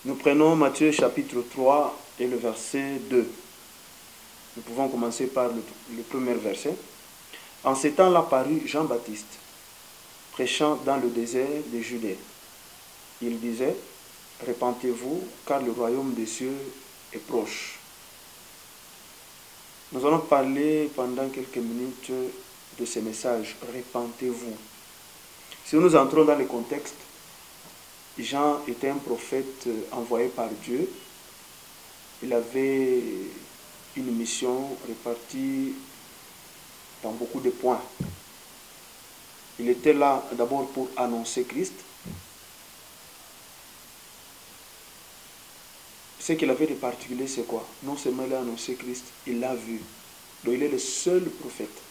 Nous prenons Matthieu chapitre 3 et le verset 2. Nous pouvons commencer par le premier verset. En ces temps-là parut Jean-Baptiste, prêchant dans le désert de Judée. Il disait, « Repentez-vous, car le royaume des cieux est proche. » Nous allons parler pendant quelques minutes de ce message, « Repentez-vous ». Si nous entrons dans le contexte, Jean était un prophète envoyé par Dieu. Il avait une mission répartie dans beaucoup de points. Il était là d'abord pour annoncer Christ. Ce qu'il avait de particulier, c'est quoi? Non seulement il a annoncé Christ, il l'a vu. Donc il est le seul prophète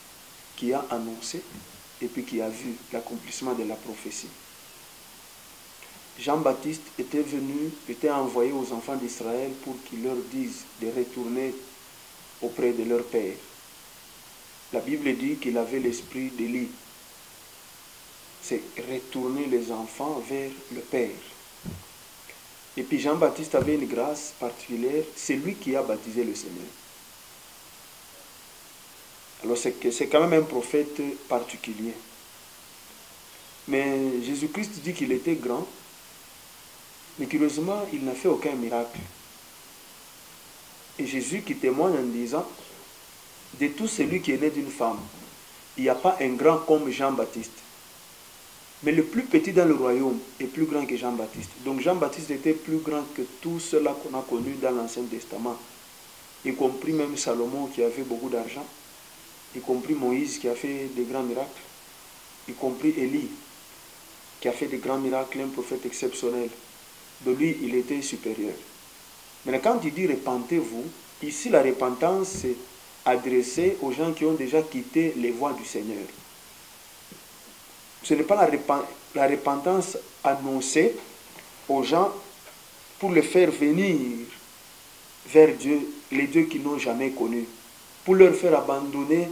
qui a annoncé et puis qui a vu l'accomplissement de la prophétie. Jean-Baptiste était envoyé aux enfants d'Israël pour qu'ils leur disent de retourner auprès de leur père. La Bible dit qu'il avait l'esprit d'Élie. C'est retourner les enfants vers le Père. Et puis Jean-Baptiste avait une grâce particulière, c'est lui qui a baptisé le Seigneur. Alors c'est quand même un prophète particulier. Mais Jésus-Christ dit qu'il était grand, mais curieusement, il n'a fait aucun miracle. Et Jésus qui témoigne en disant, de tout celui qui est né d'une femme, il n'y a pas un grand comme Jean-Baptiste. Mais le plus petit dans le royaume est plus grand que Jean-Baptiste. Donc Jean-Baptiste était plus grand que tous ceux-là qu'on a connus dans l'Ancien Testament, y compris même Salomon qui avait beaucoup d'argent, y compris Moïse qui a fait de grands miracles, y compris Élie qui a fait de grands miracles, un prophète exceptionnel. De lui, il était supérieur. Mais quand il dit « repentez-vous », ici la repentance est adressée aux gens qui ont déjà quitté les voies du Seigneur. Ce n'est pas la repentance annoncée aux gens pour les faire venir vers Dieu, les dieux qu'ils n'ont jamais connus, pour leur faire abandonner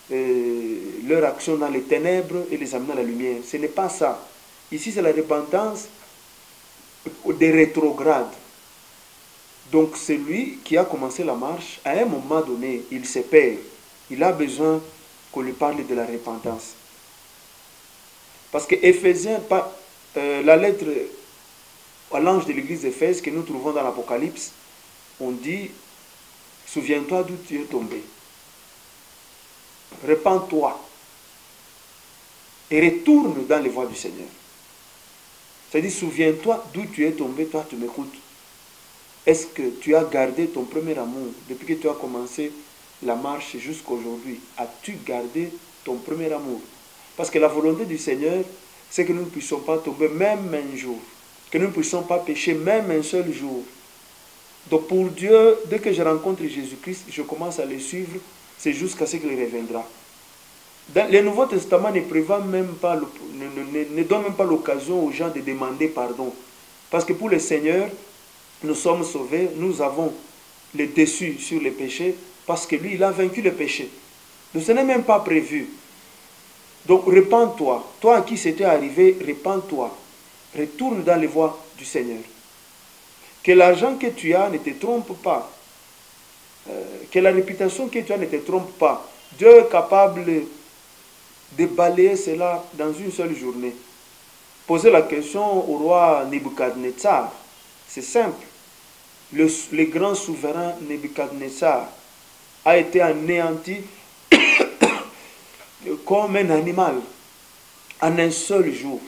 leur action dans les ténèbres et les amener à la lumière. Ce n'est pas ça. Ici, c'est la repentance des rétrogrades. Donc celui qui a commencé la marche, à un moment donné, il se perd. Il a besoin qu'on lui parle de la repentance. Parce que Éphésiens, la lettre à l'ange de l'église d'Éphèse que nous trouvons dans l'Apocalypse, on dit, souviens-toi d'où tu es tombé. Repends-toi. Et retourne dans les voies du Seigneur. C'est-à-dire, souviens-toi d'où tu es tombé, toi tu m'écoutes. Est-ce que tu as gardé ton premier amour depuis que tu as commencé la marche jusqu'à aujourd'hui? As-tu gardé ton premier amour? Parce que la volonté du Seigneur, c'est que nous ne puissions pas tomber même un jour. Que nous ne puissions pas pécher même un seul jour. Donc pour Dieu, dès que je rencontre Jésus-Christ, je commence à le suivre, c'est jusqu'à ce qu'il reviendra. Le Nouveau Testament ne prévoit même pas, ne donne même pas l'occasion aux gens de demander pardon. Parce que pour le Seigneur, nous sommes sauvés, nous avons le dessus sur les péchés, parce que lui, il a vaincu le péché. Donc ce n'est même pas prévu. Donc repens-toi. Toi à qui c'était arrivé, repens-toi. Retourne dans les voies du Seigneur. Que l'argent que tu as ne te trompe pas. Que la réputation que tu as ne te trompe pas. Dieu est capable de balayer cela dans une seule journée. Posez la question au roi Nebuchadnezzar. C'est simple. Le grand souverain Nebuchadnezzar a été anéanti comme un animal en un seul jour.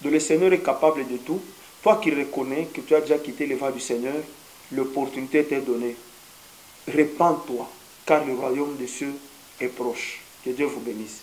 Donc le Seigneur est capable de tout. Toi qui reconnais que tu as déjà quitté les voies du Seigneur, l'opportunité t'est donnée. Repends-toi, car le royaume des cieux est proche. Que Dieu vous bénisse.